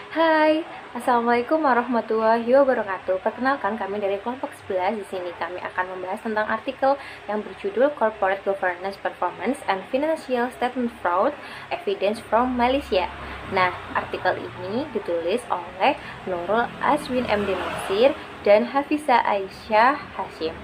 Hai, Assalamualaikum warahmatullahi wabarakatuh. Perkenalkan, kami dari kelompok 11. Di sini kami akan membahas tentang artikel yang berjudul Corporate Governance Performance and Financial Statement Fraud Evidence from Malaysia. Nah, artikel ini ditulis oleh Nurul Aswin MD Nasir dan Hafiza Aisyah Hashim.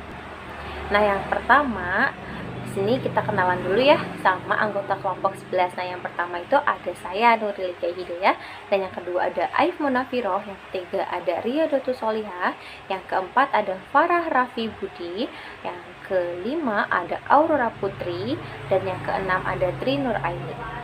Nah, yang pertama, di sini kita kenalan dulu ya sama anggota kelompok 11. Nah, yang pertama itu ada saya, Nuril Hidayah, dan yang kedua ada Aif Munafiroh, yang ketiga ada Ria Dotu Solihah, yang keempat ada Farah Raffi Budi, yang kelima ada Aurora Putri, dan yang keenam ada Tri Nur Aini.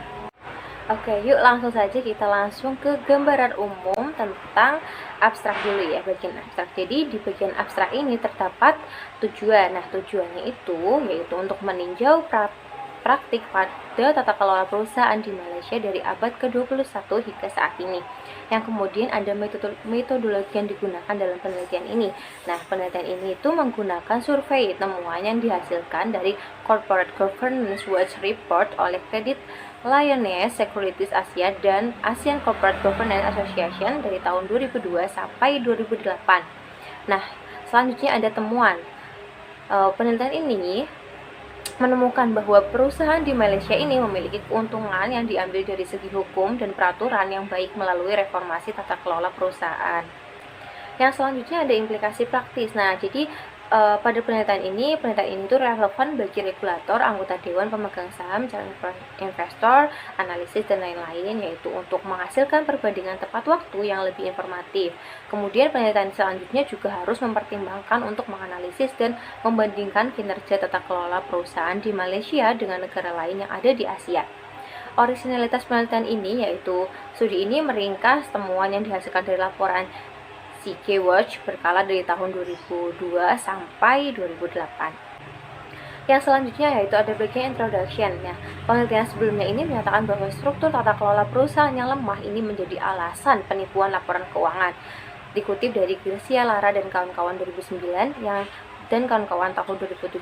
Oke, yuk langsung saja kita langsung ke gambaran umum tentang abstrak dulu ya, bagian abstrak. Jadi di bagian abstrak ini terdapat tujuan. Nah, tujuannya itu yaitu untuk meninjau praktik pada tata kelola perusahaan di Malaysia dari abad ke-21 hingga saat ini. Yang kemudian ada metodologi yang digunakan dalam penelitian ini. Nah, penelitian ini itu menggunakan survei temuan yang dihasilkan dari Corporate Governance Watch Report oleh Credit Lyonnais Securities Asia dan ASEAN Corporate Governance Association dari tahun 2002 sampai 2008. Nah, selanjutnya ada temuan. Penelitian ini menemukan bahwa perusahaan di Malaysia ini memiliki keuntungan yang diambil dari segi hukum dan peraturan yang baik melalui reformasi tata kelola perusahaan. Yang selanjutnya ada implikasi praktis. Nah, jadi pada penelitian ini itu relevan bagi regulator, anggota dewan pemegang saham, calon investor, analisis, dan lain-lain, yaitu untuk menghasilkan perbandingan tepat waktu yang lebih informatif. Kemudian penelitian selanjutnya juga harus mempertimbangkan untuk menganalisis dan membandingkan kinerja tata kelola perusahaan di Malaysia dengan negara lain yang ada di Asia. Originalitas penelitian ini yaitu studi ini meringkas temuan yang dihasilkan dari laporan CK Watch berkala dari tahun 2002 sampai 2008. Yang selanjutnya yaitu ada bagian introduction. Ya, penelitian sebelumnya ini menyatakan bahwa struktur tata kelola perusahaan yang lemah ini menjadi alasan penipuan laporan keuangan. Dikutip dari Gracia Lara dan kawan-kawan 2009 dan kawan-kawan tahun 2017.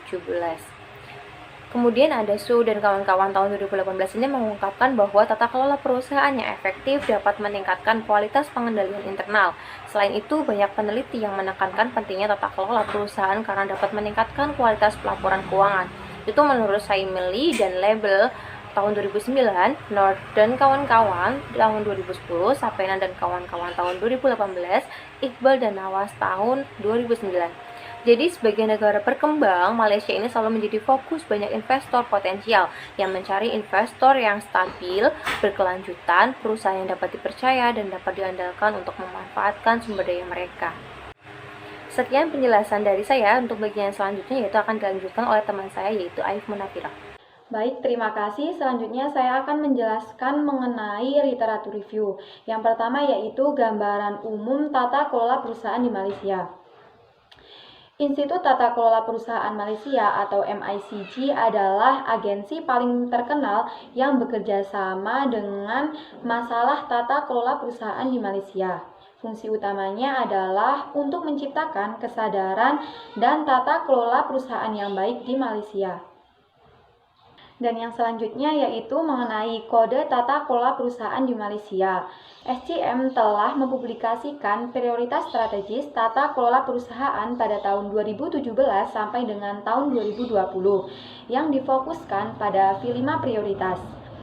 Kemudian ada Su dan kawan-kawan tahun 2018 ini mengungkapkan bahwa tata kelola perusahaan yang efektif dapat meningkatkan kualitas pengendalian internal. Selain itu, banyak peneliti yang menekankan pentingnya tata kelola perusahaan karena dapat meningkatkan kualitas pelaporan keuangan. Itu menurut Saimeli dan Label tahun 2009, Nord dan kawan-kawan tahun 2010, Sapena dan kawan-kawan tahun 2018, Iqbal dan Nawas tahun 2009. Jadi sebagai negara berkembang, Malaysia ini selalu menjadi fokus banyak investor potensial yang mencari investor yang stabil, berkelanjutan, perusahaan yang dapat dipercaya dan dapat diandalkan untuk memanfaatkan sumber daya mereka. Sekian penjelasan dari saya. Untuk bagian selanjutnya yaitu akan dilanjutkan oleh teman saya yaitu Aif Munafirah. Baik, terima kasih. Selanjutnya saya akan menjelaskan mengenai literatur review. Yang pertama yaitu gambaran umum tata kelola perusahaan di Malaysia. Institut Tata Kelola Perusahaan Malaysia atau MICG adalah agensi paling terkenal yang bekerja sama dengan masalah tata kelola perusahaan di Malaysia. Fungsi utamanya adalah untuk menciptakan kesadaran dan tata kelola perusahaan yang baik di Malaysia. Dan yang selanjutnya yaitu mengenai kode tata kelola perusahaan di Malaysia. SCM telah mempublikasikan prioritas strategis tata kelola perusahaan pada tahun 2017 sampai dengan tahun 2020 yang difokuskan pada 5 prioritas,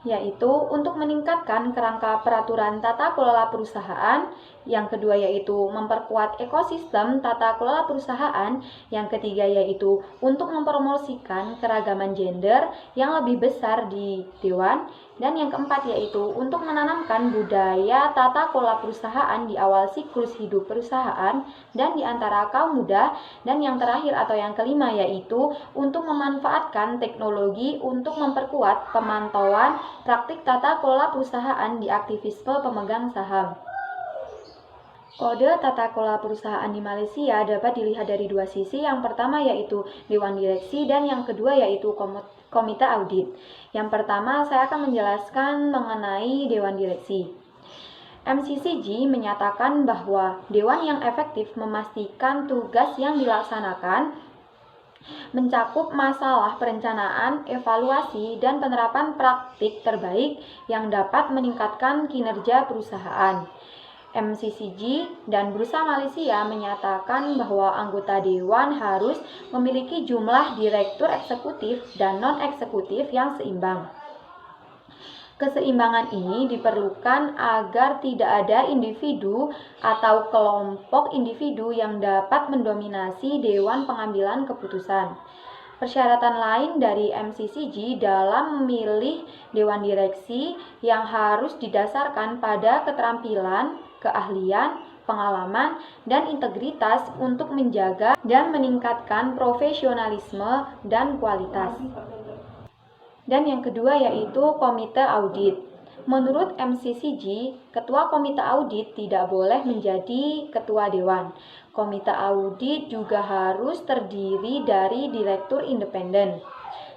yaitu untuk meningkatkan kerangka peraturan tata kelola perusahaan, yang kedua yaitu memperkuat ekosistem tata kelola perusahaan, yang ketiga yaitu untuk mempromosikan keragaman gender yang lebih besar di dewan, dan yang keempat yaitu untuk menanamkan budaya tata kelola perusahaan di awal siklus hidup perusahaan dan di antara kaum muda, dan yang terakhir atau yang kelima yaitu untuk memanfaatkan teknologi untuk memperkuat pemantauan praktik tata kelola perusahaan di aktivisme pemegang saham. Kode tata kelola perusahaan di Malaysia dapat dilihat dari dua sisi. Yang pertama yaitu Dewan Direksi dan yang kedua yaitu Komite Audit. Yang pertama saya akan menjelaskan mengenai Dewan Direksi. MCCG menyatakan bahwa Dewan yang efektif memastikan tugas yang dilaksanakan mencakup masalah perencanaan, evaluasi, dan penerapan praktik terbaik yang dapat meningkatkan kinerja perusahaan. MCCG dan Bursa Malaysia menyatakan bahwa anggota dewan harus memiliki jumlah direktur eksekutif dan non-eksekutif yang seimbang. Keseimbangan ini diperlukan agar tidak ada individu atau kelompok individu yang dapat mendominasi dewan pengambilan keputusan. Persyaratan lain dari MCCG dalam memilih dewan direksi yang harus didasarkan pada keterampilan, keahlian, pengalaman, dan integritas untuk menjaga dan meningkatkan profesionalisme dan kualitas. Dan yang kedua yaitu komite audit. Menurut MCCG, ketua komite audit tidak boleh menjadi ketua dewan. Komite audit juga harus terdiri dari direktur independen.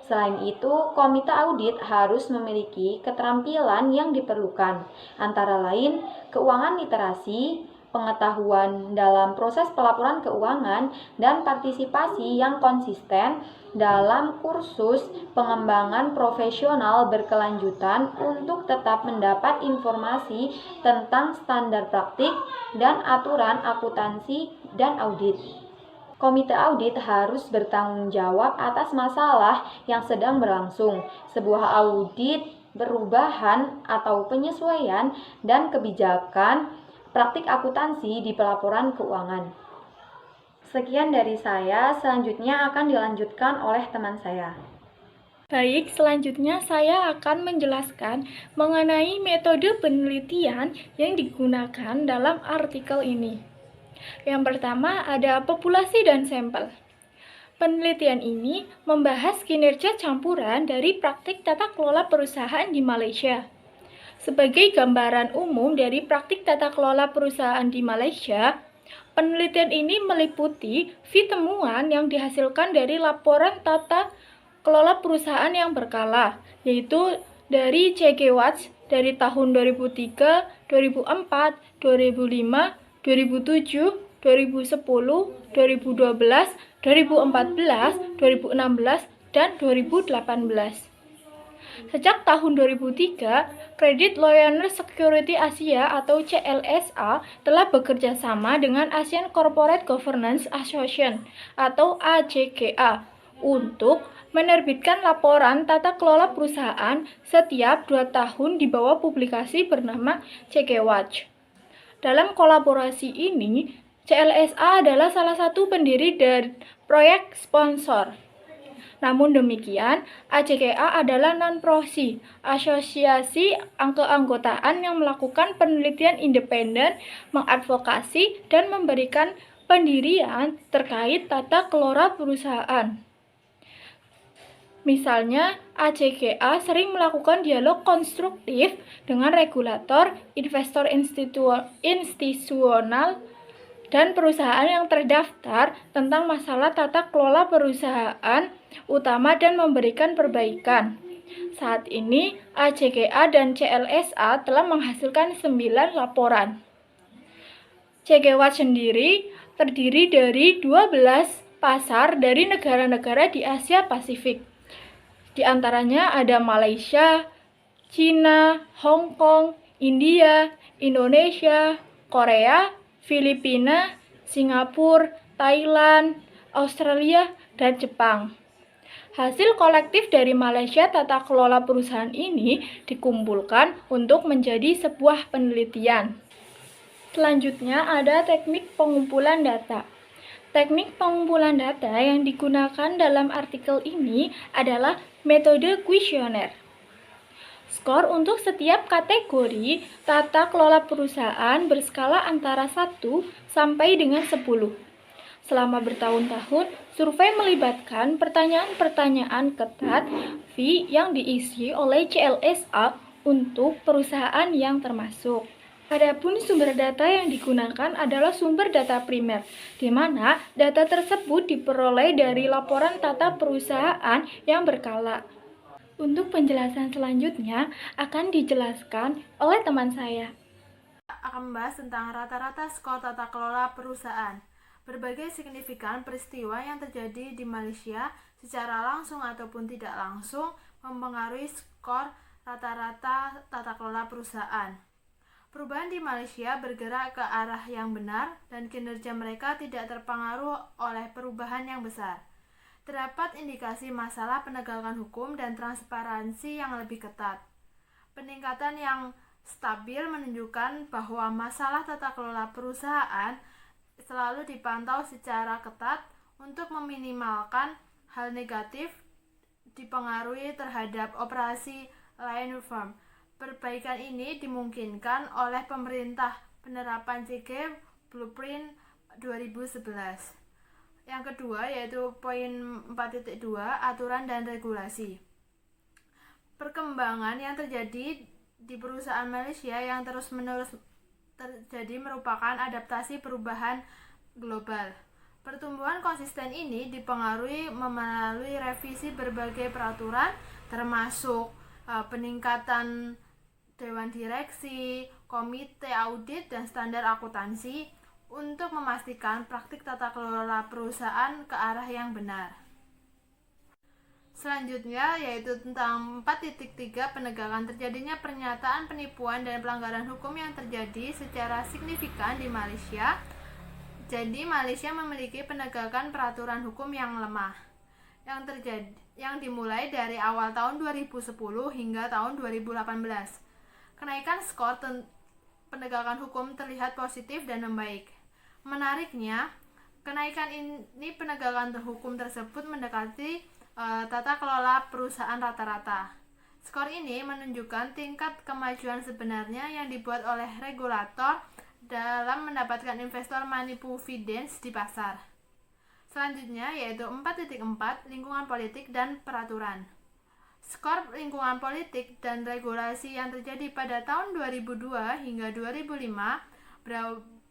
Selain itu, komite audit harus memiliki keterampilan yang diperlukan, antara lain keuangan literasi, pengetahuan dalam proses pelaporan keuangan, dan partisipasi yang konsisten dalam kursus pengembangan profesional berkelanjutan untuk tetap mendapat informasi tentang standar praktik dan aturan akuntansi dan audit. Komite audit harus bertanggung jawab atas masalah yang sedang berlangsung. Sebuah audit perubahan atau penyesuaian dan kebijakan praktik akuntansi di pelaporan keuangan. Sekian dari saya, selanjutnya akan dilanjutkan oleh teman saya. Baik, selanjutnya saya akan menjelaskan mengenai metode penelitian yang digunakan dalam artikel ini. Yang pertama ada populasi dan sampel. Penelitian ini membahas kinerja campuran dari praktik tata kelola perusahaan di Malaysia. Sebagai gambaran umum dari praktik tata kelola perusahaan di Malaysia, penelitian ini meliputi temuan yang dihasilkan dari laporan tata kelola perusahaan yang berkala, yaitu dari CG Watch dari tahun 2003, 2004, 2005, 2007, 2010, 2012, 2014, 2016, dan 2018. Sejak tahun 2003, Credit Loyalist Security Asia atau CLSA telah bekerja sama dengan Asian Corporate Governance Association atau ACGA untuk menerbitkan laporan tata kelola perusahaan setiap 2 tahun di bawah publikasi bernama CG Watch. Dalam kolaborasi ini, CLSA adalah salah satu pendiri dari proyek sponsor. Namun demikian, ACGA adalah non-profit, asosiasi keanggotaan yang melakukan penelitian independen, mengadvokasi, dan memberikan pendirian terkait tata kelola perusahaan. Misalnya, ACGA sering melakukan dialog konstruktif dengan regulator, investor institusional, dan perusahaan yang terdaftar tentang masalah tata kelola perusahaan utama dan memberikan perbaikan. Saat ini, ACGA dan CLSA telah menghasilkan 9 laporan. CG Watch sendiri terdiri dari 12 pasar dari negara-negara di Asia Pasifik. Di antaranya ada Malaysia, China, Hong Kong, India, Indonesia, Korea, Filipina, Singapura, Thailand, Australia, dan Jepang. Hasil kolektif dari Malaysia tata kelola perusahaan ini dikumpulkan untuk menjadi sebuah penelitian. Selanjutnya ada teknik pengumpulan data. Teknik pengumpulan data yang digunakan dalam artikel ini adalah metode kuesioner. Skor untuk setiap kategori tata kelola perusahaan berskala antara 1 sampai dengan 10. Selama bertahun-tahun, survei melibatkan pertanyaan-pertanyaan ketat yang diisi oleh CLSA untuk perusahaan yang termasuk. Adapun sumber data yang digunakan adalah sumber data primer, di mana data tersebut diperoleh dari laporan tata perusahaan yang berkala. Untuk penjelasan selanjutnya akan dijelaskan oleh teman saya. Akan membahas tentang rata-rata skor tata kelola perusahaan. Berbagai signifikan peristiwa yang terjadi di Malaysia secara langsung ataupun tidak langsung mempengaruhi skor rata-rata tata kelola perusahaan. Perubahan di Malaysia bergerak ke arah yang benar dan kinerja mereka tidak terpengaruh oleh perubahan yang besar. Terdapat indikasi masalah penegakan hukum dan transparansi yang lebih ketat. Peningkatan yang stabil menunjukkan bahwa masalah tata kelola perusahaan selalu dipantau secara ketat untuk meminimalkan hal negatif dipengaruhi terhadap operasi lain firm. Perbaikan ini dimungkinkan oleh pemerintah penerapan CG Blueprint 2011. Yang kedua yaitu poin 4.2 aturan dan regulasi. Perkembangan yang terjadi di perusahaan Malaysia yang terus-menerus terjadi merupakan adaptasi perubahan global. Pertumbuhan konsisten ini dipengaruhi melalui revisi berbagai peraturan termasuk peningkatan dewan direksi, komite audit, dan standar akuntansi untuk memastikan praktik tata kelola perusahaan ke arah yang benar. Selanjutnya yaitu tentang 4.3 penegakan terjadinya pernyataan penipuan dan pelanggaran hukum yang terjadi secara signifikan di Malaysia. Jadi Malaysia memiliki penegakan peraturan hukum yang lemah yang dimulai dari awal tahun 2010 hingga tahun 2018. Kenaikan skor penegakan hukum terlihat positif dan membaik. Menariknya, kenaikan ini penegakan hukum tersebut mendekati tata kelola perusahaan rata-rata. Skor ini menunjukkan tingkat kemajuan sebenarnya yang dibuat oleh regulator dalam mendapatkan investor money confidence di pasar. Selanjutnya yaitu 4.4 lingkungan politik dan peraturan. Skor lingkungan politik dan regulasi yang terjadi pada tahun 2002 hingga 2005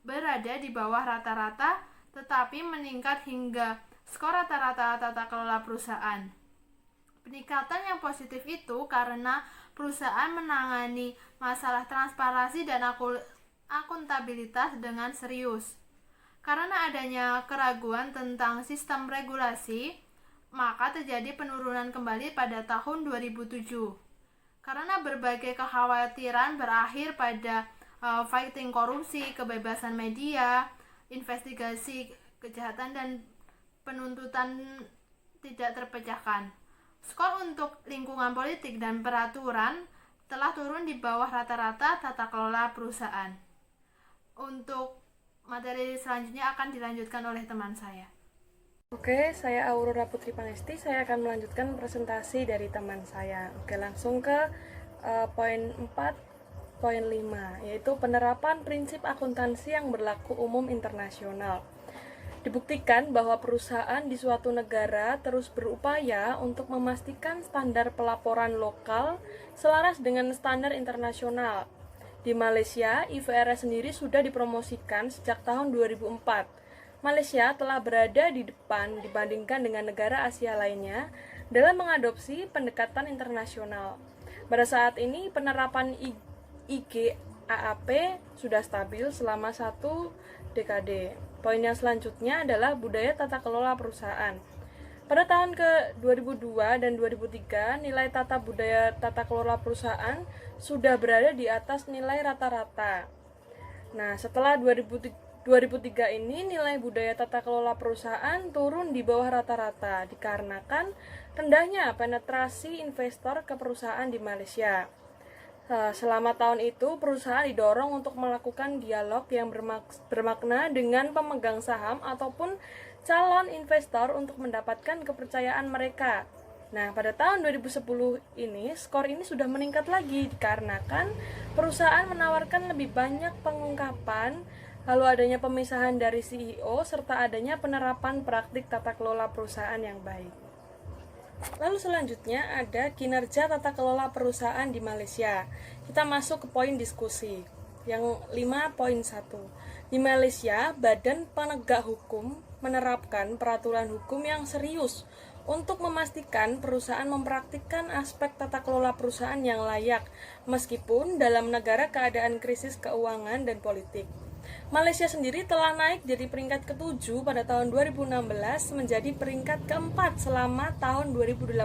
berada di bawah rata-rata tetapi meningkat hingga skor rata-rata tata kelola perusahaan. Peningkatan yang positif itu karena perusahaan menangani masalah transparansi dan akuntabilitas dengan serius. Karena adanya keraguan tentang sistem regulasi, maka terjadi penurunan kembali pada tahun 2007. Karena berbagai kekhawatiran berakhir pada fighting korupsi, kebebasan media, investigasi kejahatan dan penuntutan tidak terpecahkan. Skor untuk lingkungan politik dan peraturan telah turun di bawah rata-rata tata kelola perusahaan. Untuk materi selanjutnya akan dilanjutkan oleh teman saya. Oke, saya Aurora Putri Panesti. Saya akan melanjutkan presentasi dari teman saya. Oke, langsung ke poin 4.5, yaitu penerapan prinsip akuntansi yang berlaku umum internasional. Dibuktikan bahwa perusahaan di suatu negara terus berupaya untuk memastikan standar pelaporan lokal selaras dengan standar internasional. Di Malaysia, IFRS sendiri sudah dipromosikan sejak tahun 2004. Malaysia telah berada di depan dibandingkan dengan negara Asia lainnya dalam mengadopsi pendekatan internasional. Pada saat ini, penerapan IGAAP sudah stabil selama 1 dekade. Poin yang selanjutnya adalah budaya tata kelola perusahaan. Pada tahun ke-2002 dan 2003, nilai tata budaya tata kelola perusahaan sudah berada di atas nilai rata-rata. Nah, setelah 2003 ini nilai budaya tata kelola perusahaan turun di bawah rata-rata dikarenakan rendahnya penetrasi investor ke perusahaan di Malaysia. Selama tahun itu, perusahaan didorong untuk melakukan dialog yang bermakna dengan pemegang saham ataupun calon investor untuk mendapatkan kepercayaan mereka. Nah, pada tahun 2010 ini, skor ini sudah meningkat lagi dikarenakan perusahaan menawarkan lebih banyak pengungkapan, lalu adanya pemisahan dari CEO, serta adanya penerapan praktik tata kelola perusahaan yang baik. Lalu selanjutnya ada kinerja tata kelola perusahaan di Malaysia. Kita masuk ke poin diskusi yang 5.1. Di Malaysia, Badan Penegak Hukum menerapkan peraturan hukum yang serius untuk memastikan perusahaan mempraktikkan aspek tata kelola perusahaan yang layak, meskipun dalam negara keadaan krisis keuangan dan politik. Malaysia sendiri telah naik dari peringkat ke-7 pada tahun 2016 menjadi peringkat ke-4 selama tahun 2018.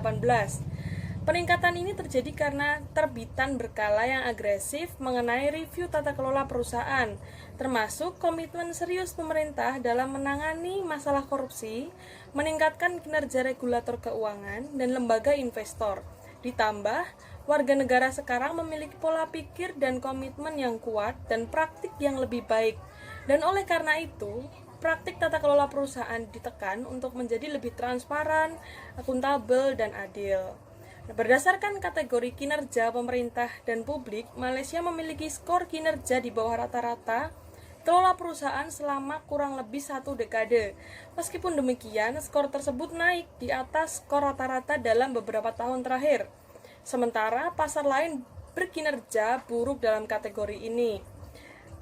Peningkatan ini terjadi karena terbitan berkala yang agresif mengenai review tata kelola perusahaan, termasuk komitmen serius pemerintah dalam menangani masalah korupsi, meningkatkan kinerja regulator keuangan dan lembaga investor. Ditambah, warga negara sekarang memiliki pola pikir dan komitmen yang kuat dan praktik yang lebih baik. Dan oleh karena itu, praktik tata kelola perusahaan ditekan untuk menjadi lebih transparan, akuntabel, dan adil. Berdasarkan kategori kinerja pemerintah dan publik, Malaysia memiliki skor kinerja di bawah rata-rata kelola perusahaan selama kurang lebih 1 dekade. Meskipun demikian, skor tersebut naik di atas skor rata-rata dalam beberapa tahun terakhir. Sementara pasar lain berkinerja buruk dalam kategori ini.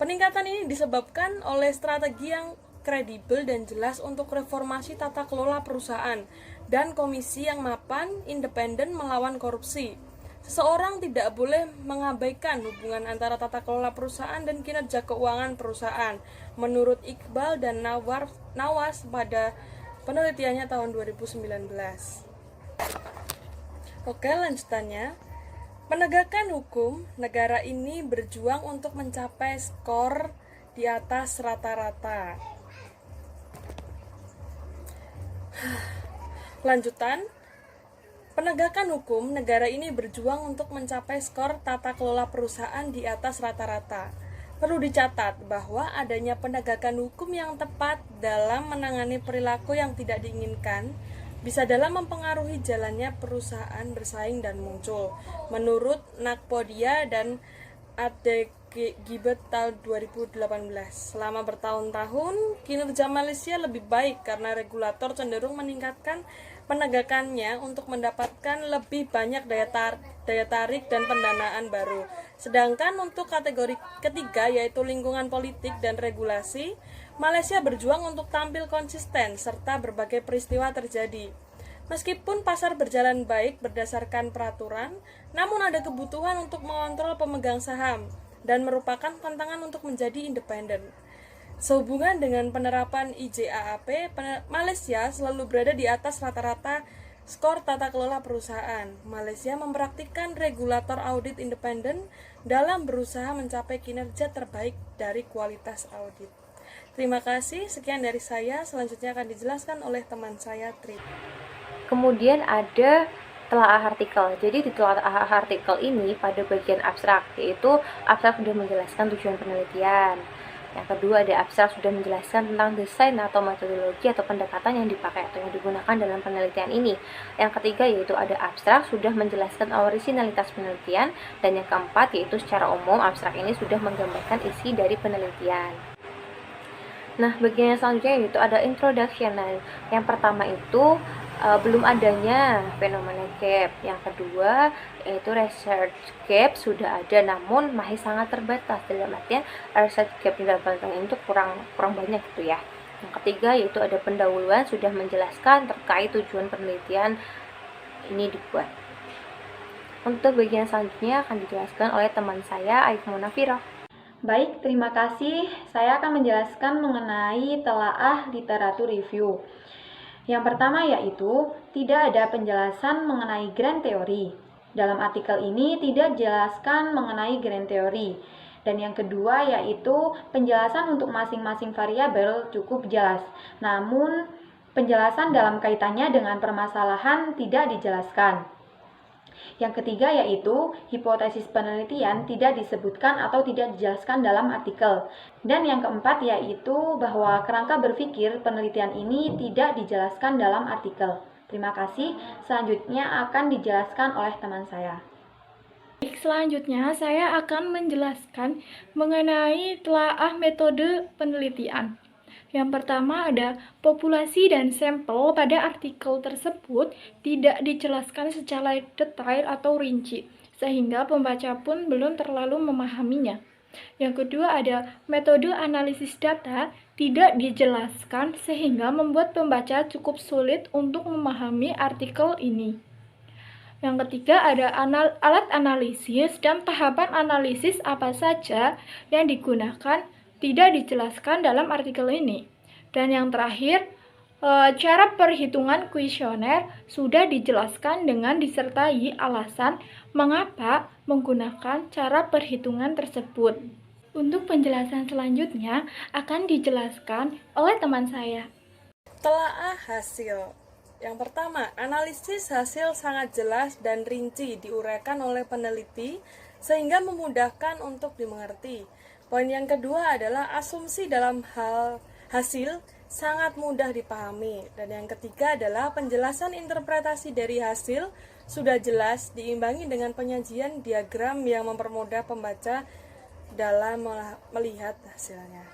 Peningkatan ini disebabkan oleh strategi yang kredibel dan jelas untuk reformasi tata kelola perusahaan dan komisi yang mapan, independen melawan korupsi. Seseorang tidak boleh mengabaikan hubungan antara tata kelola perusahaan dan kinerja keuangan perusahaan, menurut Iqbal dan Nawas pada penelitiannya tahun 2019. Oke, lanjutannya. Penegakan hukum, negara ini berjuang untuk mencapai skor di atas rata-rata. Lanjutan, penegakan hukum, negara ini berjuang untuk mencapai skor tata kelola perusahaan di atas rata-rata. Perlu dicatat bahwa adanya penegakan hukum yang tepat dalam menangani perilaku yang tidak diinginkan bisa dalam mempengaruhi jalannya perusahaan bersaing dan muncul. Menurut Nakpodia dan Gibet tahun 2018, selama bertahun-tahun, kinerja Malaysia lebih baik karena regulator cenderung meningkatkan penegakannya untuk mendapatkan lebih banyak daya tarik dan pendanaan baru. Sedangkan untuk kategori ketiga, yaitu lingkungan politik dan regulasi, Malaysia berjuang untuk tampil konsisten serta berbagai peristiwa terjadi. Meskipun pasar berjalan baik berdasarkan peraturan, namun ada kebutuhan untuk mengontrol pemegang saham dan merupakan tantangan untuk menjadi independen. Sehubungan dengan penerapan IJAAP, Malaysia selalu berada di atas rata-rata skor tata kelola perusahaan. Malaysia mempraktikkan regulator audit independen dalam berusaha mencapai kinerja terbaik dari kualitas audit. Terima kasih, sekian dari saya. Selanjutnya akan dijelaskan oleh teman saya, Tri. Kemudian ada telaah artikel. Jadi di telaah artikel ini pada bagian abstrak, yaitu abstrak sudah menjelaskan tujuan penelitian. Yang kedua ada abstrak sudah menjelaskan tentang desain atau metodologi atau pendekatan yang dipakai atau yang digunakan dalam penelitian ini. Yang ketiga yaitu ada abstrak sudah menjelaskan orisinalitas penelitian. Dan yang keempat yaitu secara umum abstrak ini sudah menggambarkan isi dari penelitian. Nah, bagian yang selanjutnya yaitu ada introduction. Nah, yang pertama itu belum adanya fenomena gap. Yang kedua yaitu research gap sudah ada namun masih sangat terbatas, dalam artian research gap di dalam penelitian itu kurang banyak gitu ya. Yang ketiga yaitu ada pendahuluan sudah menjelaskan terkait tujuan penelitian ini dibuat. Untuk bagian selanjutnya akan dijelaskan oleh teman saya Aif Munafiro. Baik, terima kasih. Saya akan menjelaskan mengenai telaah literatur review. Yang pertama yaitu tidak ada penjelasan mengenai grand teori. Dalam artikel ini tidak dijelaskan mengenai grand teori. Dan yang kedua yaitu penjelasan untuk masing-masing variabel cukup jelas. Namun penjelasan dalam kaitannya dengan permasalahan tidak dijelaskan. Yang ketiga yaitu hipotesis penelitian tidak disebutkan atau tidak dijelaskan dalam artikel. Dan yang keempat yaitu bahwa kerangka berpikir penelitian ini tidak dijelaskan dalam artikel. Terima kasih. Selanjutnya akan dijelaskan oleh teman saya. Selanjutnya saya akan menjelaskan mengenai telaah metode penelitian. Yang pertama ada populasi dan sampel pada artikel tersebut tidak dijelaskan secara detail atau rinci, sehingga pembaca pun belum terlalu memahaminya. Yang kedua ada metode analisis data tidak dijelaskan sehingga membuat pembaca cukup sulit untuk memahami artikel ini. Yang ketiga ada alat analisis dan tahapan analisis apa saja yang digunakan tidak dijelaskan dalam artikel ini. Dan yang terakhir, Cara perhitungan kuesioner sudah dijelaskan dengan disertai alasan mengapa menggunakan cara perhitungan tersebut. Untuk penjelasan selanjutnya akan dijelaskan oleh teman saya. Telaah hasil. Yang pertama, analisis hasil sangat jelas dan rinci diuraikan oleh peneliti sehingga memudahkan untuk dimengerti. Poin yang kedua adalah asumsi dalam hal hasil sangat mudah dipahami. Dan yang ketiga adalah penjelasan interpretasi dari hasil sudah jelas diimbangi dengan penyajian diagram yang mempermudah pembaca dalam melihat hasilnya.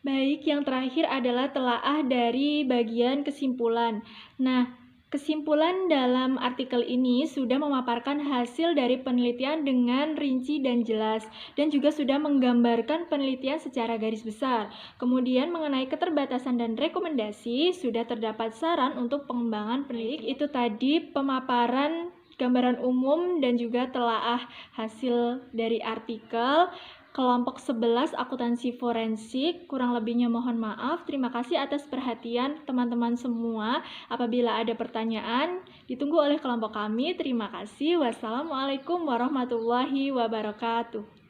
Baik, yang terakhir adalah telaah dari bagian kesimpulan. Nah, kesimpulan dalam artikel ini sudah memaparkan hasil dari penelitian dengan rinci dan jelas, dan juga sudah menggambarkan penelitian secara garis besar. Kemudian mengenai keterbatasan dan rekomendasi, sudah terdapat saran untuk pengembangan penelitian. Itu tadi pemaparan gambaran umum dan juga telaah hasil dari artikel. Kelompok 11 akuntansi forensik, kurang lebihnya mohon maaf. Terima kasih atas perhatian teman-teman semua. Apabila ada pertanyaan, ditunggu oleh kelompok kami. Terima kasih. Wassalamualaikum warahmatullahi wabarakatuh.